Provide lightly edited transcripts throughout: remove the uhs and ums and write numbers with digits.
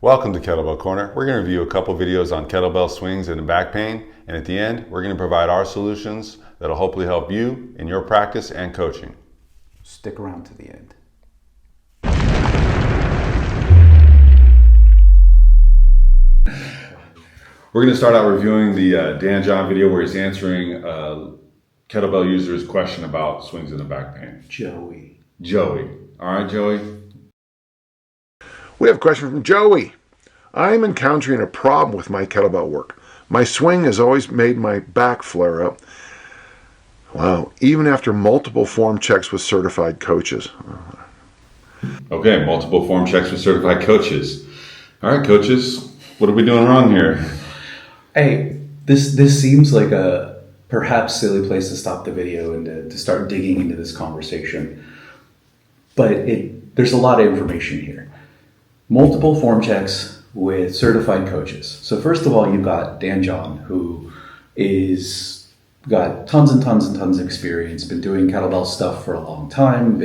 Welcome to Kettlebell Corner. We're going to review a couple videos on kettlebell swings and back pain, and at the end, we're going to provide our solutions that'll hopefully help you in your practice and coaching. Stick around to the end. We're going to start out reviewing the Dan John video where he's answering a kettlebell user's question about swings and the back pain. Joey. All right, Joey. We have a question from Joey. I'm encountering a problem with my kettlebell work. My swing has always made my back flare up. Wow, even after multiple form checks with certified coaches. Okay, multiple form checks with certified coaches. All right, coaches, what are we doing wrong here? Hey, this seems like a perhaps silly place to stop the video and to start digging into this conversation. But there's a lot of information here. Multiple form checks with certified coaches. So first of all, you've got Dan John, who is got tons and tons and tons of experience, been doing kettlebell stuff for a long time,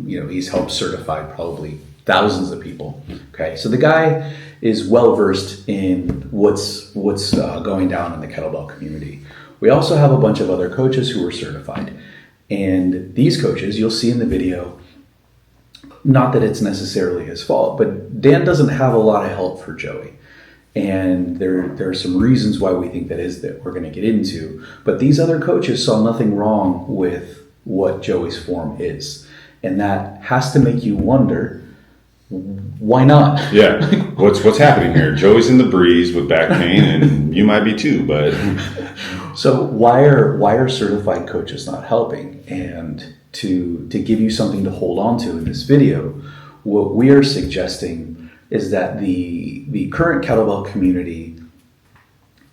he's helped certify probably thousands of people. Okay, so the guy is well versed in what's going down in the kettlebell community. We also have a bunch of other coaches who are certified, and these coaches you'll see in the video. Not that it's necessarily his fault, but Dan doesn't have a lot of help for Joey. And there are some reasons why we think that we're going to get into. But these other coaches saw nothing wrong with what Joey's form is. And that has to make you wonder, why not? Yeah, what's happening here? Joey's in the breeze with back pain, and you might be too, but... So why are certified coaches not helping? And to give you something to hold on to in this video, what we are suggesting is that the current kettlebell community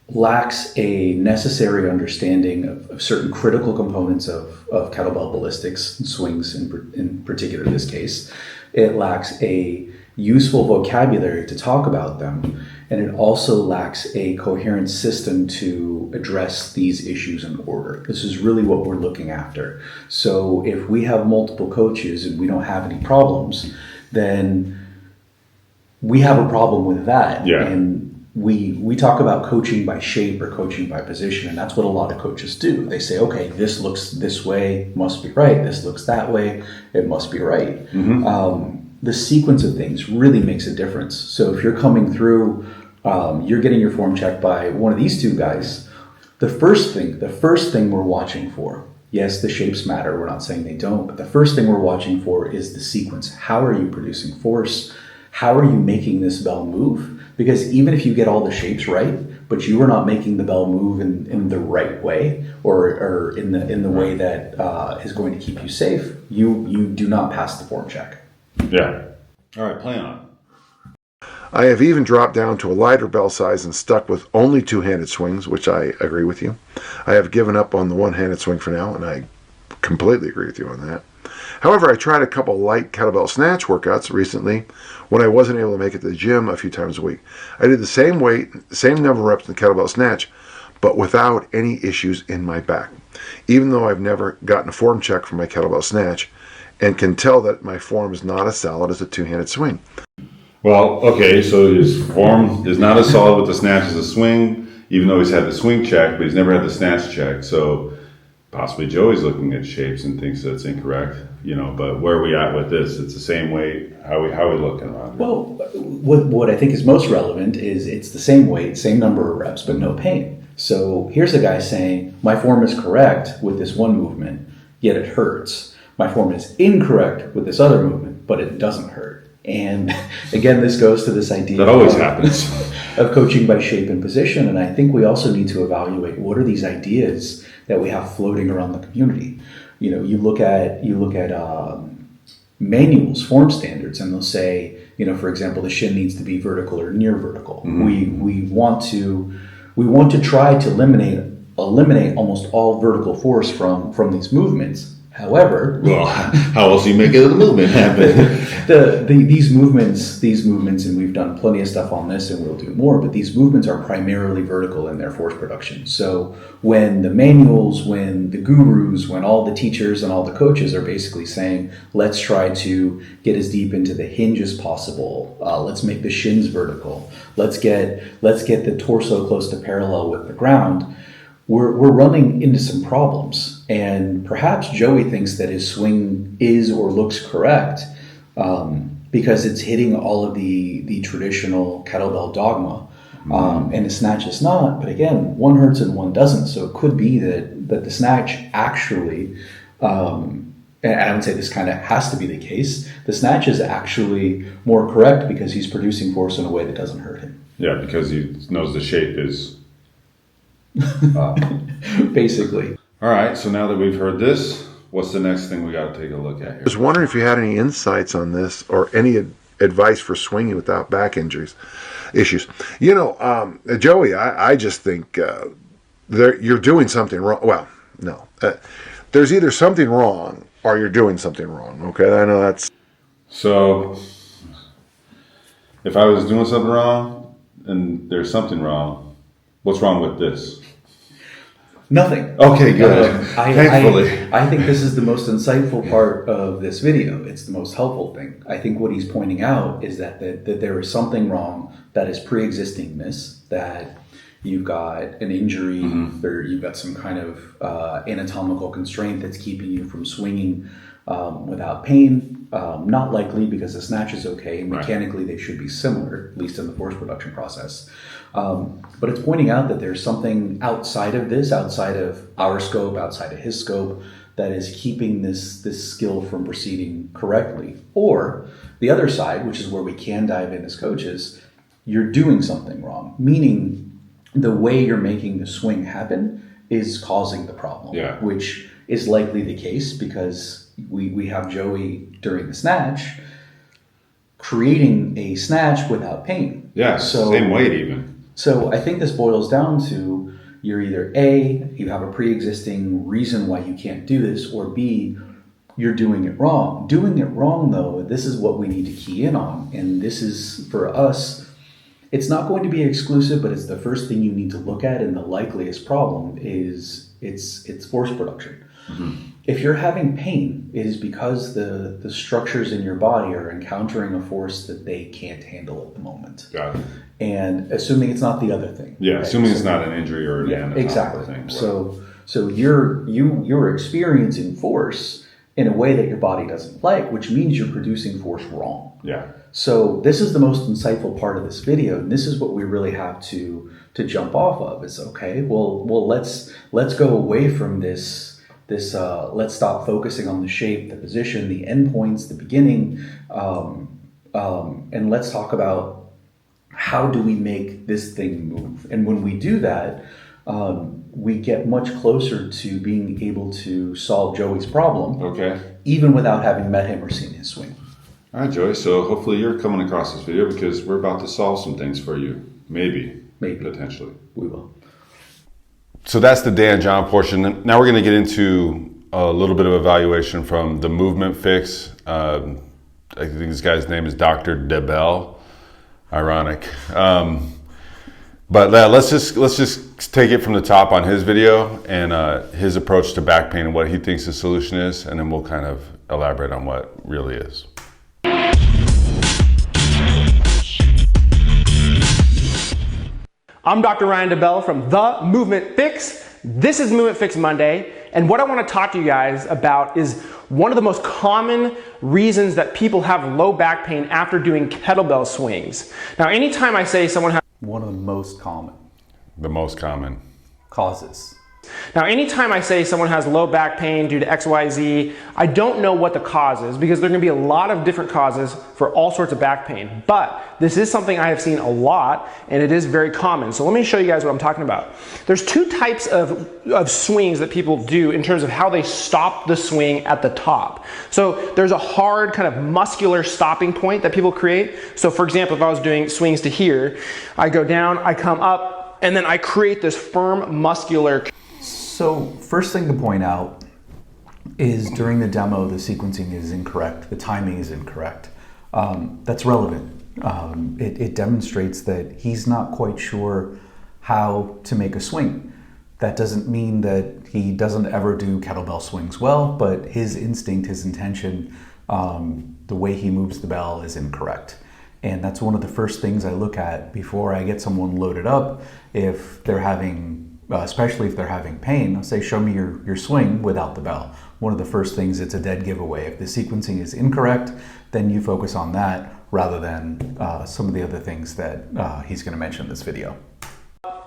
lacks a necessary understanding of certain critical components of kettlebell ballistics and swings in particular in this case. It lacks a useful vocabulary to talk about them, and it also lacks a coherent system to address these issues in order. This is really what we're looking after. So if we have multiple coaches and we don't have any problems, then we have a problem with that. Yeah. And we talk about coaching by shape or coaching by position, and that's what a lot of coaches do. They say, okay, this looks this way, must be right. This looks that way, it must be right. Mm-hmm. The sequence of things really makes a difference. So if you're coming through, you're getting your form checked by one of these two guys, the first thing we're watching for, yes, the shapes matter, we're not saying they don't, but the first thing we're watching for is the sequence. How are you producing force? How are you making this bell move? Because even if you get all the shapes right, but you are not making the bell move in the right way or in the way that is going to keep you safe, you do not pass the form check. Yeah. All right, play on. I have even dropped down to a lighter bell size and stuck with only two-handed swings, which I agree with you. I have given up on the one-handed swing for now, and I completely agree with you on that. However, I tried a couple light kettlebell snatch workouts recently when I wasn't able to make it to the gym a few times a week. I did the same weight, same number of reps in the kettlebell snatch, but without any issues in my back. Even though I've never gotten a form check for my kettlebell snatch, and can tell that my form is not as solid as a two-handed swing. Well, okay, so his form is not as solid with the snatch as a swing, even though he's had the swing check, but he's never had the snatch check. So possibly Joey's looking at shapes and thinks that's incorrect, but where are we at with this? It's the same weight. How are we looking around? Well, what I think is most relevant is it's the same weight, same number of reps, but no pain. So here's a guy saying, my form is correct with this one movement, yet it hurts. My form is incorrect with this other movement, but it doesn't hurt. And again, this goes to this idea that always happens of coaching by shape and position. And I think we also need to evaluate what are these ideas that we have floating around the community. You look at manuals, form standards, and they'll say, for example, the shin needs to be vertical or near vertical. Mm-hmm. We want to try to eliminate almost all vertical force from these movements. However, Well, how else do you make it a movement happen? these movements, and we've done plenty of stuff on this, and we'll do more. But these movements are primarily vertical in their force production. So when the manuals, when the gurus, when all the teachers and all the coaches are basically saying, let's try to get as deep into the hinge as possible. Let's make the shins vertical. Let's get the torso close to parallel with the ground. We're running into some problems, and perhaps Joey thinks that his swing is or looks correct because it's hitting all of the traditional kettlebell dogma, and the snatch is not. But again, one hurts and one doesn't, so it could be that the snatch actually, and I would say this kind of has to be the case, the snatch is actually more correct because he's producing force in a way that doesn't hurt him. Yeah, because he knows the shape is basically. All right, so now that we've heard this, what's the next thing we got to take a look at here? I was wondering if you had any insights on this or any advice for swinging without back issues. You know, Joey, I just think you're doing something wrong. Well, no. There's either something wrong or you're doing something wrong, okay? I know that's... So, if I was doing something wrong and there's something wrong, what's wrong with this? Nothing. Okay, good. Thankfully. I think this is the most insightful part of this video. It's the most helpful thing. I think what he's pointing out is that there is something wrong that is pre-existing this, that you've got an injury, or you've got some kind of anatomical constraint that's keeping you from swinging without pain. Not likely, because the snatch is okay. Mechanically, they should be similar, at least in the force production process. But it's pointing out that there's something outside of this, outside of our scope, outside of his scope, that is keeping this skill from proceeding correctly. Or the other side, which is where we can dive in as coaches, you're doing something wrong, meaning the way you're making the swing happen is causing the problem, which is likely the case because we have Joey during the snatch creating a snatch without pain. Yeah, same weight even. So I think this boils down to you're either A, you have a pre-existing reason why you can't do this, or B, you're doing it wrong. Doing it wrong, though, this is what we need to key in on. And this is, for us, it's not going to be exclusive, but it's the first thing you need to look at, and the likeliest problem is it's force production. If you're having pain, it is because the structures in your body are encountering a force that they can't handle at the moment. Got it. And assuming it's not the other thing. Yeah, right? Assuming it's not an injury or an anatomical thing. Right. So you're experiencing force in a way that your body doesn't like, which means you're producing force wrong. Yeah. So this is the most insightful part of this video, and this is what we really have to jump off of. Is okay. Well, let's go away from this. Let's stop focusing on the shape, the position, the endpoints, the beginning, and let's talk about how do we make this thing move. And when we do that, we get much closer to being able to solve Joey's problem. Okay. Even without having met him or seen his swing. All right, Joey. So hopefully you're coming across this video because we're about to solve some things for you. Maybe. Potentially. We will. So that's the Dan John portion. Now we're going to get into a little bit of evaluation from the movement fix. I think this guy's name is Dr. DeBell. Ironic. But let's just take it from the top on his video and his approach to back pain and what he thinks the solution is, and then we'll kind of elaborate on what really is. I'm Dr. Ryan DeBell from The Movement Fix. This is Movement Fix Monday, and what I want to talk to you guys about is one of the most common reasons that people have low back pain after doing kettlebell swings. Now, anytime I say someone has one of the most common causes. Now, anytime I say someone has low back pain due to XYZ, I don't know what the cause is because there are going to be a lot of different causes for all sorts of back pain. But this is something I have seen a lot, and it is very common. So let me show you guys what I'm talking about. There's two types of swings that people do in terms of how they stop the swing at the top. So there's a hard kind of muscular stopping point that people create. So for example, if I was doing swings to here, I go down, I come up, and then I create this firm muscular. So first thing to point out is during the demo, the sequencing is incorrect, the timing is incorrect. That's relevant. It demonstrates that he's not quite sure how to make a swing. That doesn't mean that he doesn't ever do kettlebell swings well, but his instinct, his intention, the way he moves the bell is incorrect. And that's one of the first things I look at before I get someone loaded up. If they're having, especially if they're having pain, I'll say, show me your swing without the bell. One of the first things, it's a dead giveaway. If the sequencing is incorrect, then you focus on that rather than some of the other things that he's going to mention in this video.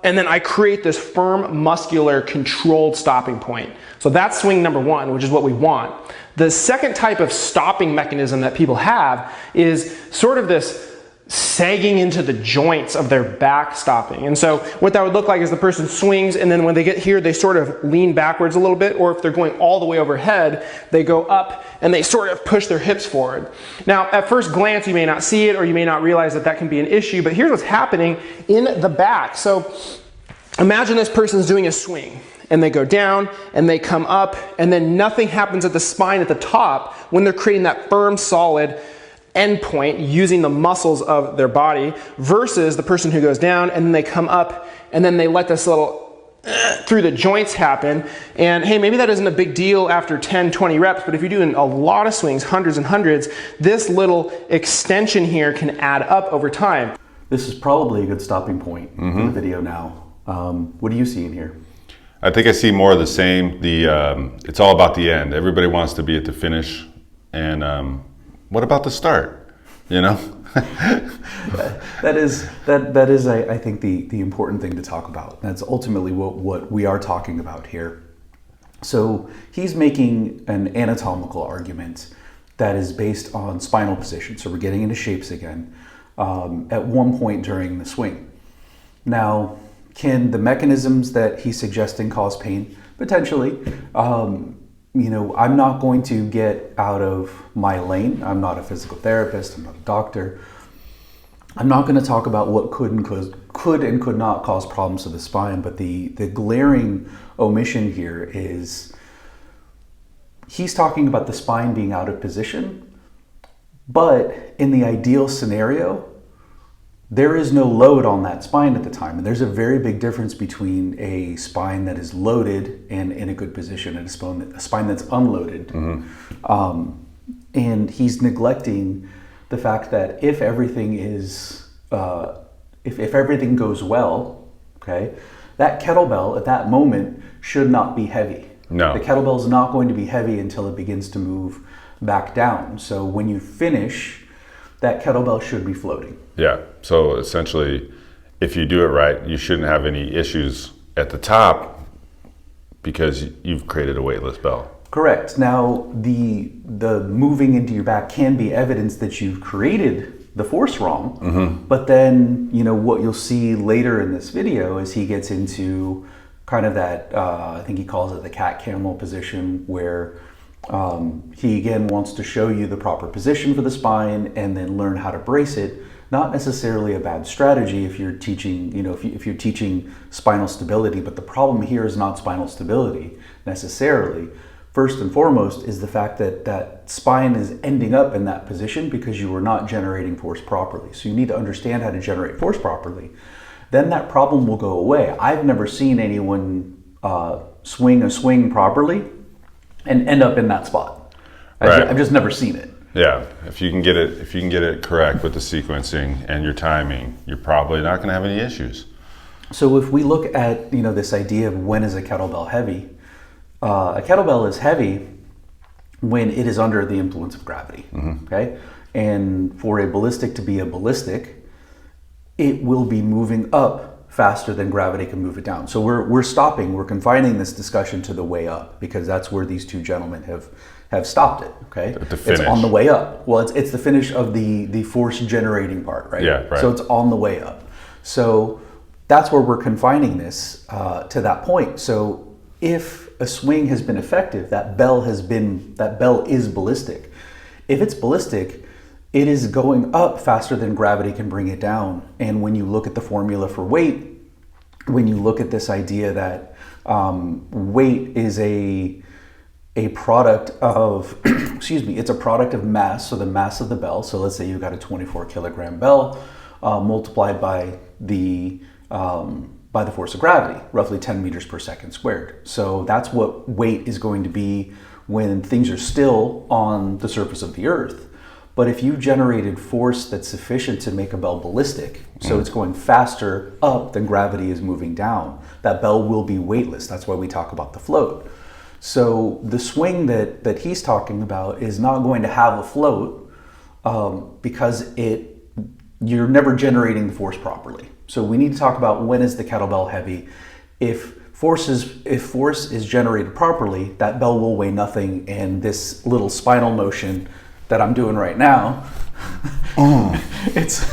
And then I create this firm, muscular, controlled stopping point. So that's swing number one, which is what we want. The second type of stopping mechanism that people have is sort of this sagging into the joints of their back stopping. And so what that would look like is the person swings, and then when they get here, they sort of lean backwards a little bit, or if they're going all the way overhead, they go up and they sort of push their hips forward. Now, at first glance, you may not see it, or you may not realize that that can be an issue, but here's what's happening in the back. So imagine this person's doing a swing, and they go down and they come up, and then nothing happens at the spine at the top when they're creating that firm, solid endpoint using the muscles of their body, versus the person who goes down and then they come up and then they let this little through the joints happen. And hey, maybe that isn't a big deal after 10, 20 reps, but if you're doing a lot of swings, hundreds and hundreds, this little extension here can add up over time. This is probably a good stopping point for the video now. What do you see in here? I think I see more of the same. It's all about the end. Everybody wants to be at the finish, and what about the start? You know, that is I think the important thing to talk about. That's ultimately what we are talking about here. So he's making an anatomical argument that is based on spinal position. So we're getting into shapes again at one point during the swing. Now, can the mechanisms that he's suggesting cause pain? Potentially. You know, I'm not going to get out of my lane. I'm not a physical therapist. I'm not a doctor. I'm not going to talk about what could and could not cause problems to the spine, but the glaring omission here is he's talking about the spine being out of position, but in the ideal scenario, there is no load on that spine at the time. And there's a very big difference between a spine that is loaded and in a good position and a spine that's unloaded. And he's neglecting the fact that if everything is, if everything goes well, okay, that kettlebell at that moment should not be heavy. No. The kettlebell is not going to be heavy until it begins to move back down. So when you finish, that kettlebell should be floating. Yeah. So essentially, if you do it right, you shouldn't have any issues at the top because you've created a weightless bell. Correct. Now, the moving into your back can be evidence that you've created the force wrong. But then, you know, what you'll see later in this video is he gets into kind of that, I think he calls it the cat-camel position, where he again wants to show you the proper position for the spine and then learn how to brace it. Not necessarily a bad strategy if you're teaching, you know, if you're teaching spinal stability, but the problem here is not spinal stability necessarily. First and foremost is the fact that that spine is ending up in that position because you are not generating force properly. So you need to understand how to generate force properly. Then that problem will go away. I've never seen anyone swing a swing properly and end up in that spot. I've just never seen it. Yeah, if you can get it correct with the sequencing and your timing, you're probably not going to have any issues. So if we look at, you know, this idea of when is a kettlebell heavy, a kettlebell is heavy when it is under the influence of gravity. Okay, and for a ballistic to be a ballistic, it will be moving up faster than gravity can move it down. So we're confining this discussion to the way up because that's where these two gentlemen have stopped it. Okay, At the finish. It's on the way up. Well, it's the finish of the force generating part, right? Yeah, right. So it's on the way up. So that's where we're confining this to that point. So if a swing has been effective, that bell is ballistic. If it's ballistic, it is going up faster than gravity can bring it down. And when you look at the formula for weight, when you look at this idea that weight is a product of, excuse me, it's a product of mass, so the mass of the bell. So let's say you've got a 24 kilogram bell multiplied by the force of gravity, roughly 10 meters per second squared. So that's what weight is going to be when things are still on the surface of the Earth. But if you generated force that's sufficient to make a bell ballistic, so it's going faster up than gravity is moving down, that bell will be weightless. That's why we talk about the float. So the swing that he's talking about is not going to have a float because you're never generating the force properly. So we need to talk about when is the kettlebell heavy. If force is generated properly, that bell will weigh nothing, and this little spinal motion that I'm doing right now, it's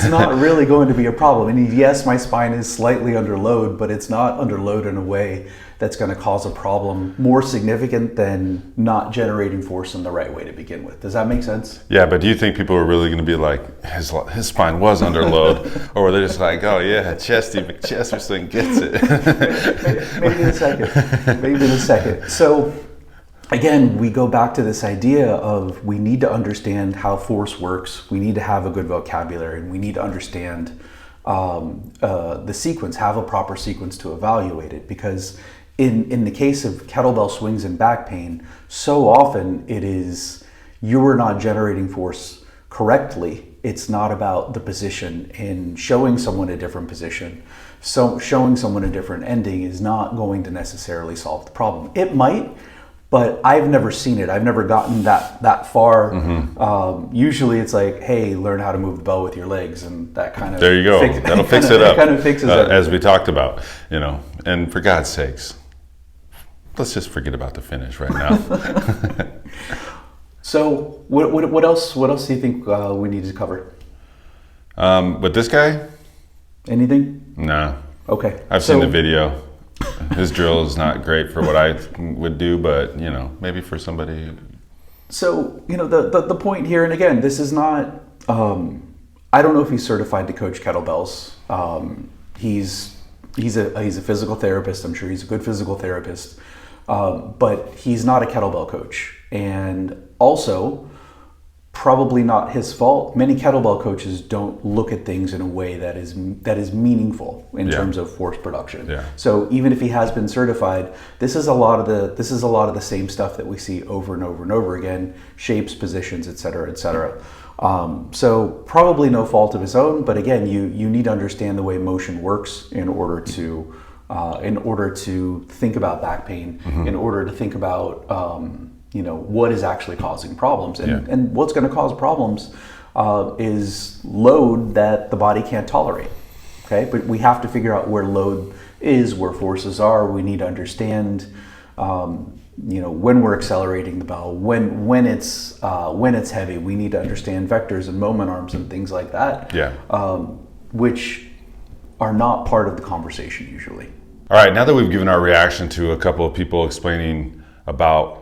not really going to be a problem. And yes, my spine is slightly under load, but it's not under load in a way that's going to cause a problem more significant than not generating force in the right way to begin with. Does that make sense? Yeah, but do you think people are really going to be like, his spine was under load, or they're just like, oh yeah, Chesty McChesterson gets it? Maybe in a second. So again, we go back to this idea of we need to understand how force works. We need to have a good vocabulary, and we need to understand the sequence, have a proper sequence to evaluate it. Because in the case of kettlebell swings and back pain, so often it is you are not generating force correctly. It's not about the position, and showing someone a different position, so showing someone a different ending is not going to necessarily solve the problem. It might, but I've never seen it. I've never gotten that far. Usually it's like, hey, learn how to move the bell with your legs, and that kind of... There you go. That'll fix it up. Kind of fixes it. As we talked about, and for God's sakes, let's just forget about the finish right now. So what else do you think we need to cover? With this guy? Anything? No. Okay. I've seen the video. His drill is not great for what I would do, but maybe for somebody. So the point here, and again, this is not. I don't know if he's certified to coach kettlebells. He's a physical therapist. I'm sure he's a good physical therapist, but he's not a kettlebell coach, and also probably not his fault. Many kettlebell coaches don't look at things in a way that is meaningful in terms of force production. Yeah. So even if he has been certified, this is a lot of the same stuff that we see over and over and over again: shapes, positions, et cetera, et cetera. So probably no fault of his own, but again, you need to understand the way motion works in order to think about back pain, in order to think about what is actually causing problems, and what's going to cause problems is load that the body can't tolerate. Okay, but we have to figure out where load is, where forces are. We need to understand, when we're accelerating the bell, when it's heavy. We need to understand vectors and moment arms and things like that. Which are not part of the conversation usually. All right, now that we've given our reaction to a couple of people explaining about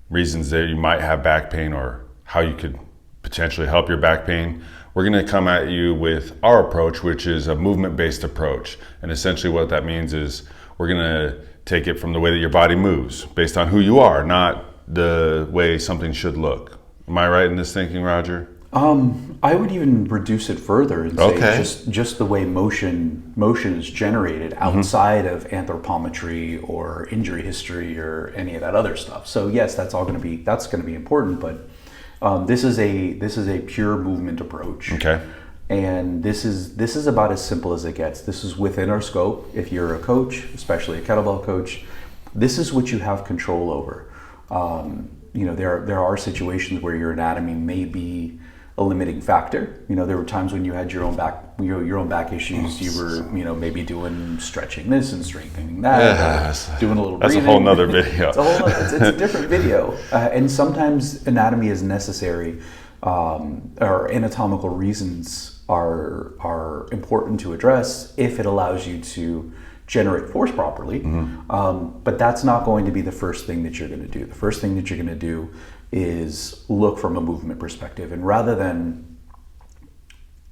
reasons that you might have back pain or how you could potentially help your back pain, we're going to come at you with our approach, which is a movement-based approach. And essentially what that means is we're going to take it from the way that your body moves, based on who you are, not the way something should look. Am I right in this thinking, Roger? I would even reduce it further and say just the way motion is generated outside of anthropometry or injury history or any of that other stuff. So yes, that's going to be important, but this is a pure movement approach. Okay. And this is about as simple as it gets. This is within our scope. If you're a coach, especially a kettlebell coach, this is what you have control over. There are situations where your anatomy may be a limiting factor. There were times when you had your own back issues. You were, maybe doing stretching this and strengthening that, doing a little breathing. That's a whole nother video. It's a different video. And sometimes anatomy is necessary, or anatomical reasons are important to address if it allows you to generate force properly. But that's not going to be the first thing that you're going to do. The first thing that you're going to do is look from a movement perspective, and rather than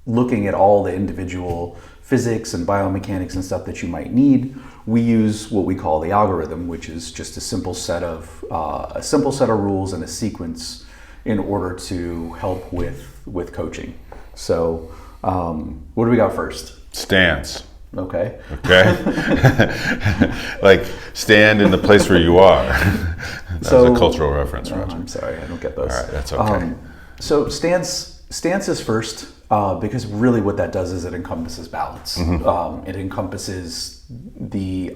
looking at all the individual physics and biomechanics and stuff that you might need, we use what we call the algorithm, which is just a simple set of rules and a sequence in order to help with coaching. So, what do we got first? Stance. Okay. Like stand in the place where you are. That's a cultural reference, Roger. I'm sorry, I don't get those. All right, that's okay. So stance is first because really what that does is it encompasses balance. It encompasses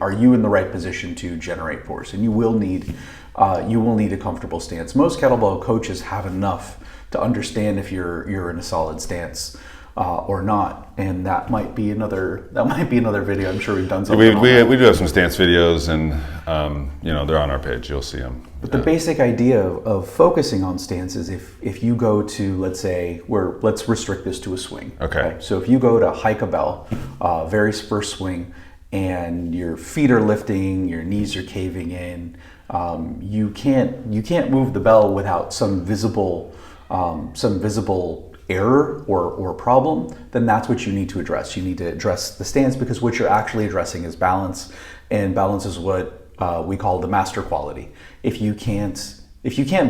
are you in the right position to generate force, and you will need a comfortable stance. Most kettlebell coaches have enough to understand if you're in a solid stance or not, and that might be another video. I'm sure we've done something. We do have some stance videos, and they're on our page. You'll see them. But the basic idea of focusing on stance is if you go to, let's restrict this to a swing. Okay. So if you go to hike a bell, very first swing, and your feet are lifting, your knees are caving in, you can't move the bell without some visible error or problem, then that's what you need to address. You need to address the stance because what you're actually addressing is balance, and balance is what we call the master quality. If you can't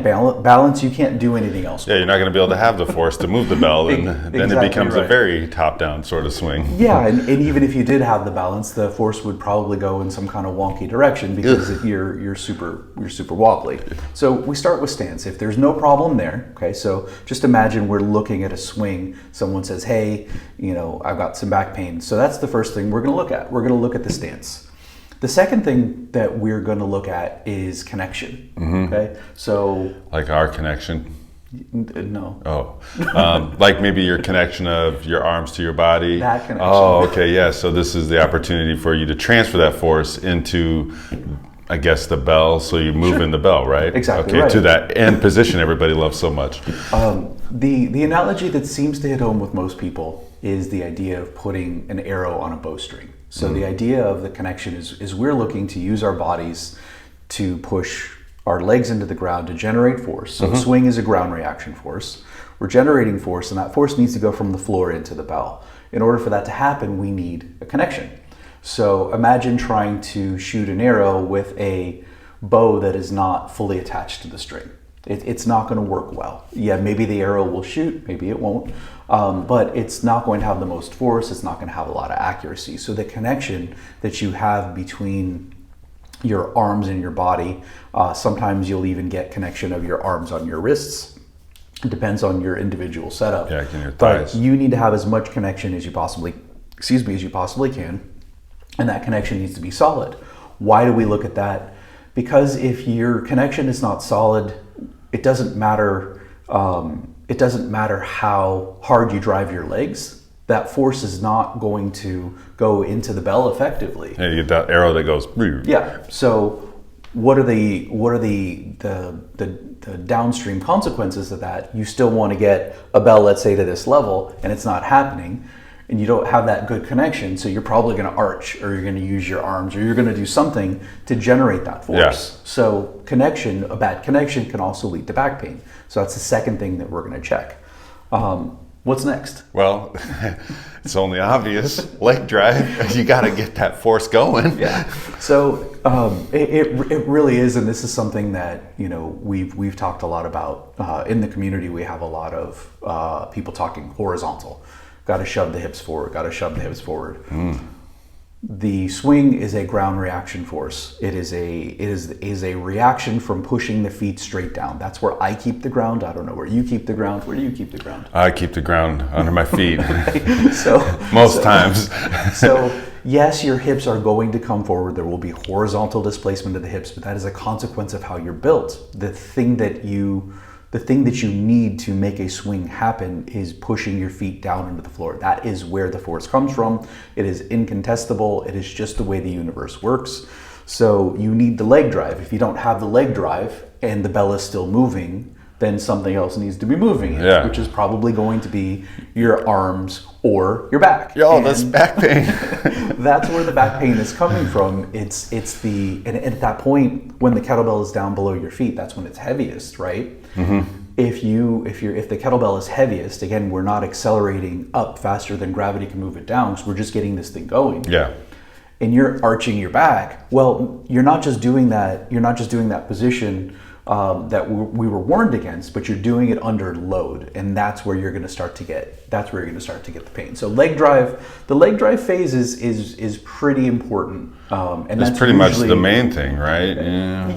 balance, you can't do anything else. Yeah, you're not going to be able to have the force to move the bell, and then it becomes right. a very top-down sort of swing. Yeah, and even if you did have the balance, the force would probably go in some kind of wonky direction because you're super wobbly. So we start with stance. If there's no problem there, okay, so just imagine we're looking at a swing. Someone says, hey, I've got some back pain. So that's the first thing we're going to look at. We're going to look at the stance. The second thing that we're going to look at is connection. Okay, so like our connection. No. Oh, like maybe your connection of your arms to your body. That connection. Oh, okay, yeah. So this is the opportunity for you to transfer that force into, I guess, the bell. So you move in the bell, right? Exactly. Okay, right. to that end position everybody loves so much. The analogy that seems to hit home with most people is the idea of putting an arrow on a bowstring. So the idea of the connection is we're looking to use our bodies to push our legs into the ground to generate force. So swing is a ground reaction force. We're generating force, and that force needs to go from the floor into the bell. In order for that to happen, we need a connection. So imagine trying to shoot an arrow with a bow that is not fully attached to the string. It's not going to work well. Yeah, maybe the arrow will shoot, maybe it won't, but it's not going to have the most force. It's not going to have a lot of accuracy. So the connection that you have between your arms and your body, sometimes you'll even get connection of your arms on your wrists. It depends on your individual setup. Yeah, your thighs. But you need to have as much connection as you possibly can, and that connection needs to be solid. Why do we look at that? Because if your connection is not solid, it doesn't matter how hard you drive your legs. That force is not going to go into the bell effectively. Yeah, you get that arrow that goes. Yeah. So what are the downstream consequences of that? You still want to get a bell, let's say, to this level, and it's not happening, and you don't have that good connection. So you're probably going to arch, or you're going to use your arms, or you're going to do something to generate that force. Yeah. So a bad connection can also lead to back pain. So that's the second thing that we're going to check. What's next? Well, it's only obvious. Leg drive. You got to get that force going. Yeah. So it really is, and this is something that we've talked a lot about in the community. We have a lot of people talking horizontal. Got to shove the hips forward. Got to shove the hips forward. The swing is a ground reaction force. It is a reaction from pushing the feet straight down. That's where I keep the ground. I don't know where you keep the ground. Where do you keep the ground? I keep the ground under my feet. Most times. So yes, your hips are going to come forward. There will be horizontal displacement of the hips, but that is a consequence of how you're built. The thing that you need to make a swing happen is pushing your feet down into the floor. That is where the force comes from. It is incontestable. It is just the way the universe works. So you need the leg drive. If you don't have the leg drive and the bell is still moving, then something else needs to be moving, which is probably going to be your arms or your back. That's back pain. That's where the back pain is coming from. And at that point, when the kettlebell is down below your feet, that's when it's heaviest, right? if the kettlebell is heaviest, again, we're not accelerating up faster than gravity can move it down, because we're just getting this thing going. Yeah. And you're arching your back. Well, you're not just doing that. You're not just doing that position that we were warned against, but you're doing it under load, and that's where you're going to start to get the pain. So the leg drive phase is pretty important, and That's pretty much the main thing, right?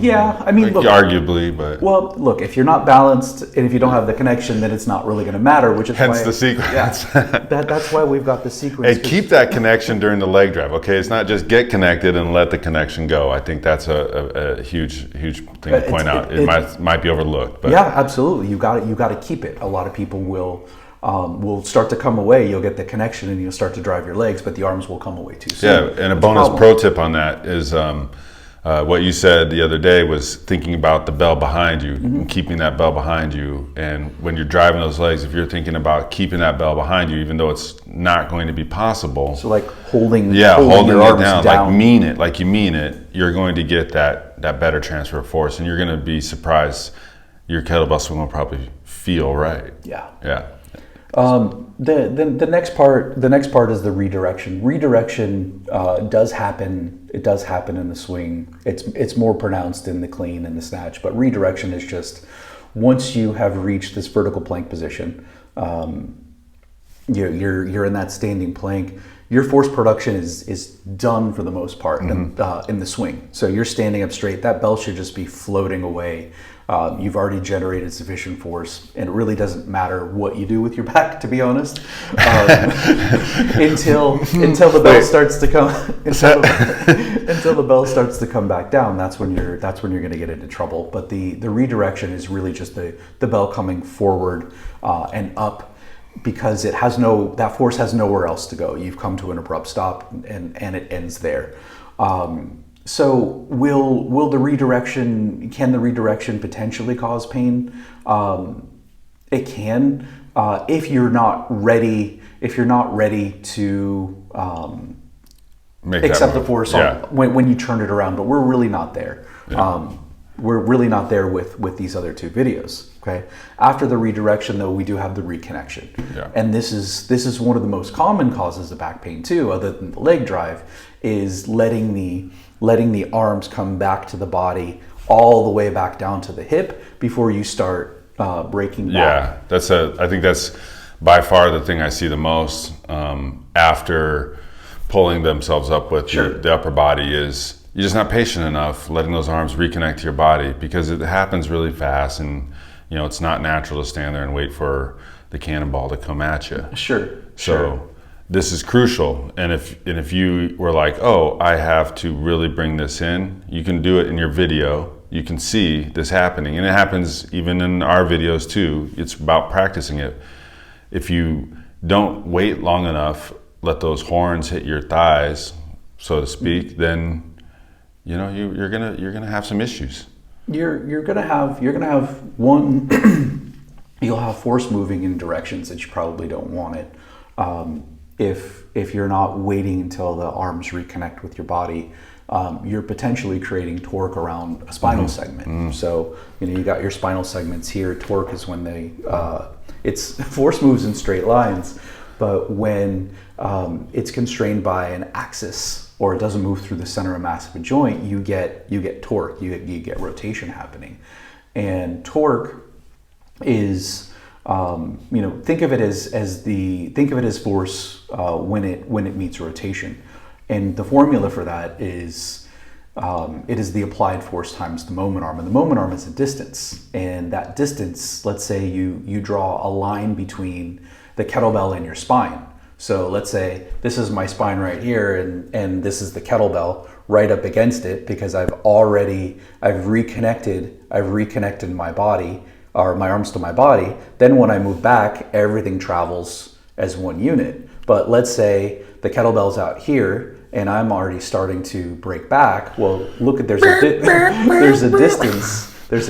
Yeah, I mean, like, look, arguably, but well, look, if you're not balanced and if you don't have the connection, then it's not really going to matter. Which is hence why, the sequence. Yeah, that's why we've got the sequence. Hey, keep that connection during the leg drive. Okay, it's not just get connected and let the connection go. I think that's a huge thing to point out. It might be overlooked, but yeah, absolutely. You got to keep it. A lot of people will start to come away. You'll get the connection and you'll start to drive your legs, but the arms will come away too soon. Yeah, and a bonus pro tip on that is what you said the other day was thinking about the bell behind you and keeping that bell behind you. And when you're driving those legs, if you're thinking about keeping that bell behind you, even though it's not going to be possible. So like holding your arms down, down. like you mean it, you're going to get that better transfer of force, and you're going to be surprised your kettlebell swing will probably feel right. Yeah. Yeah. The next part is the redirection. Redirection does happen. It does happen in the swing. It's more pronounced in the clean and the snatch, but redirection is just once you have reached this vertical plank position, you're in that standing plank. Your force production is done for the most part in the swing. So you're standing up straight. That bell should just be floating away. You've already generated sufficient force, and it really doesn't matter what you do with your back, to be honest, until the bell starts to come until the bell starts to come back down. That's when you're going to get into trouble. But the redirection is really just the bell coming forward and up, because that force has nowhere else to go. You've come to an abrupt stop, and it ends there. So can the redirection potentially cause pain? It can, if you're not ready to accept the force when you turn it around, but we're really not there. Yeah. We're really not there with these other two videos. Okay. After the redirection, though, we do have the reconnection, and this is one of the most common causes of back pain too, other than the leg drive, is letting the arms come back to the body all the way back down to the hip before you start breaking back. Yeah, I think that's by far the thing I see the most after pulling themselves up with the upper body is you're just not patient enough letting those arms reconnect to your body, because it happens really fast, and it's not natural to stand there and wait for the cannonball to come at you. So this is crucial, and if you were like, oh, I have to really bring this in, you can do it in your video. You can see this happening, and it happens even in our videos too. It's about practicing it. If you don't wait long enough, let those horns hit your thighs, so to speak, then you're gonna have some issues. You're gonna have one. You'll have force moving in directions that you probably don't want it. If you're not waiting until the arms reconnect with your body, you're potentially creating torque around a spinal segment. So you got your spinal segments here. Torque is when it's force moves in straight lines, but when it's constrained by an axis or it doesn't move through the center of mass of a joint, you get torque. You get rotation happening, and torque is think of it as force when it meets rotation, and the formula for that is it is the applied force times the moment arm, and the moment arm is a distance, and that distance, let's say you draw a line between the kettlebell and your spine. So let's say this is my spine right here, and this is the kettlebell right up against it, because I've reconnected my body, or my arms to my body. Then when I move back, everything travels as one unit. But let's say the kettlebell's out here and I'm already starting to break back. Well, look at there's a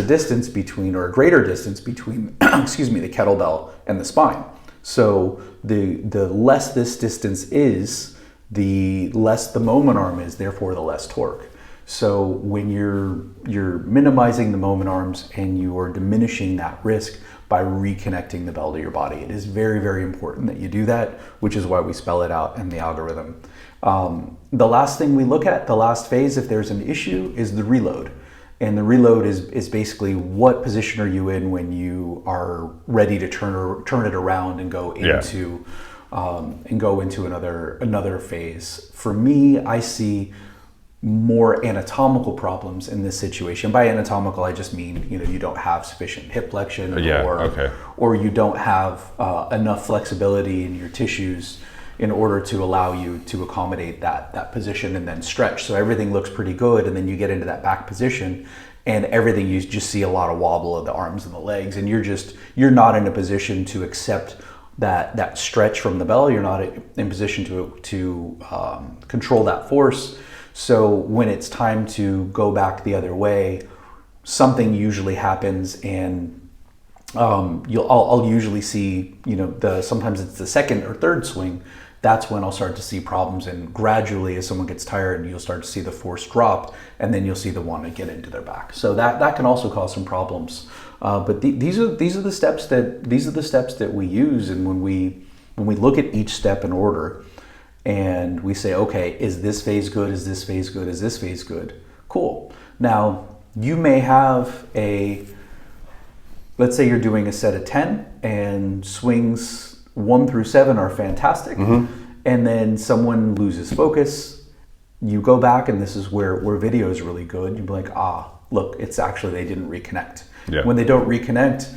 distance between, or a greater distance between excuse me, the kettlebell and the spine. So the less this distance is, the less the moment arm is, therefore the less torque. So when you're minimizing the moment arms and you are diminishing that risk by reconnecting the bell to your body. It is very, very important that you do that, which is why we spell it out in the algorithm. The last thing we look at, the last phase, if there's an issue, is the reload. And the reload is basically what position are you in when you are ready to turn it around and go into another phase. For me, I see more anatomical problems in this situation. By anatomical, I just mean you don't have sufficient hip flexion, or you don't have enough flexibility in your tissues in order to allow you to accommodate that position and then stretch. So everything looks pretty good, and then you get into that back position, and everything, you just see a lot of wobble of the arms and the legs, and you're not in a position to accept that stretch from the bell. You're not in position to control that force. So when it's time to go back the other way, something usually happens, and I'll usually see sometimes it's the second or third swing. That's when I'll start to see problems, and gradually, as someone gets tired, you'll start to see the force drop, and then you'll see them want to get into their back. So that can also cause some problems. But these are the steps that we use, and when we look at each step in order, and we say, okay, is this phase good? Is this phase good? Is this phase good? Cool. Now you may have let's say you're doing a set of 10, and swings 1 through 7 are fantastic, and then someone loses focus. You go back, and this is where video is really good. You'd be like, look, it's actually they didn't reconnect. Yeah. When they don't reconnect,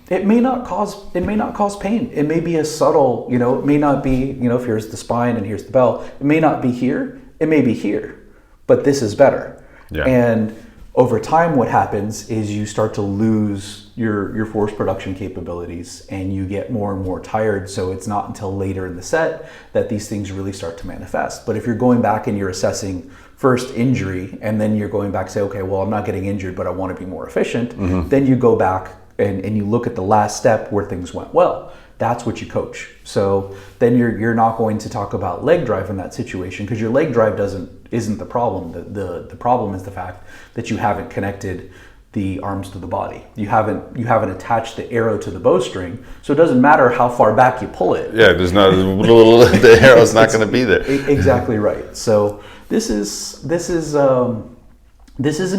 it may not cause pain. It may be a subtle, it may not be, if here's the spine and here's the bell, it may not be here. It may be here, but this is better. Yeah. And over time, what happens is you start to lose your force production capabilities, and you get more and more tired. So it's not until later in the set that these things really start to manifest. But if you're going back and you're assessing first injury, and then you're going back and say, okay, well, I'm not getting injured, but I want to be more efficient, then you go back and you look at the last step where things went well. That's what you coach. So then you're not going to talk about leg drive in that situation, because your leg drive isn't the problem. The problem is the fact that you haven't connected the arms to the body. You haven't attached the arrow to the bowstring, so it doesn't matter how far back you pull it. Yeah, there's not the arrow's not going to be there. Exactly right. So this isn't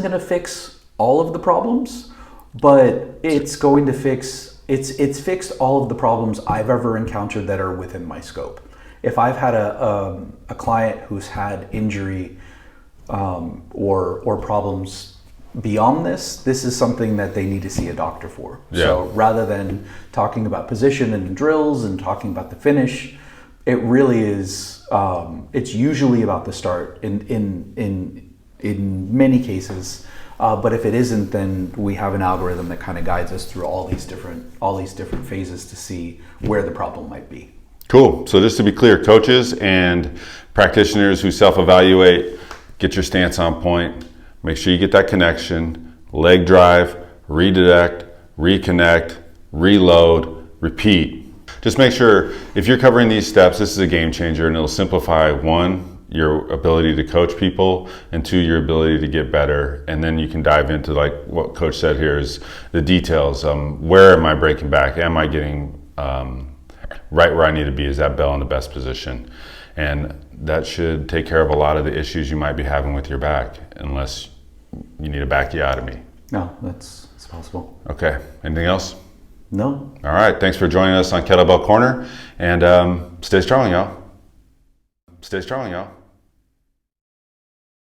going to fix all of the problems, but it's going to it's fixed all of the problems I've ever encountered that are within my scope. If I've had a client who's had injury or problems beyond this is something that they need to see a doctor for. Yeah. So rather than talking about position and drills and talking about the finish, it really is. It's usually about the start in many cases. But if it isn't, then we have an algorithm that kind of guides us through all these different phases to see where the problem might be. Cool. So just to be clear, coaches and practitioners who self-evaluate, get your stance on point. Make sure you get that connection, leg drive, redirect, reconnect, reload, repeat. Just make sure if you're covering these steps, this is a game changer, and it'll simplify, 1, your ability to coach people, and 2, your ability to get better. And then you can dive into, like what Coach said here, is the details. Where am I breaking back? Am I getting right where I need to be? Is that bell in the best position? And that should take care of a lot of the issues you might be having with your back, unless you need a bacchiotomy. No, it's possible. Okay. Anything else? No. All right. Thanks for joining us on Kettlebell Corner, and stay strong, y'all. Stay strong, y'all.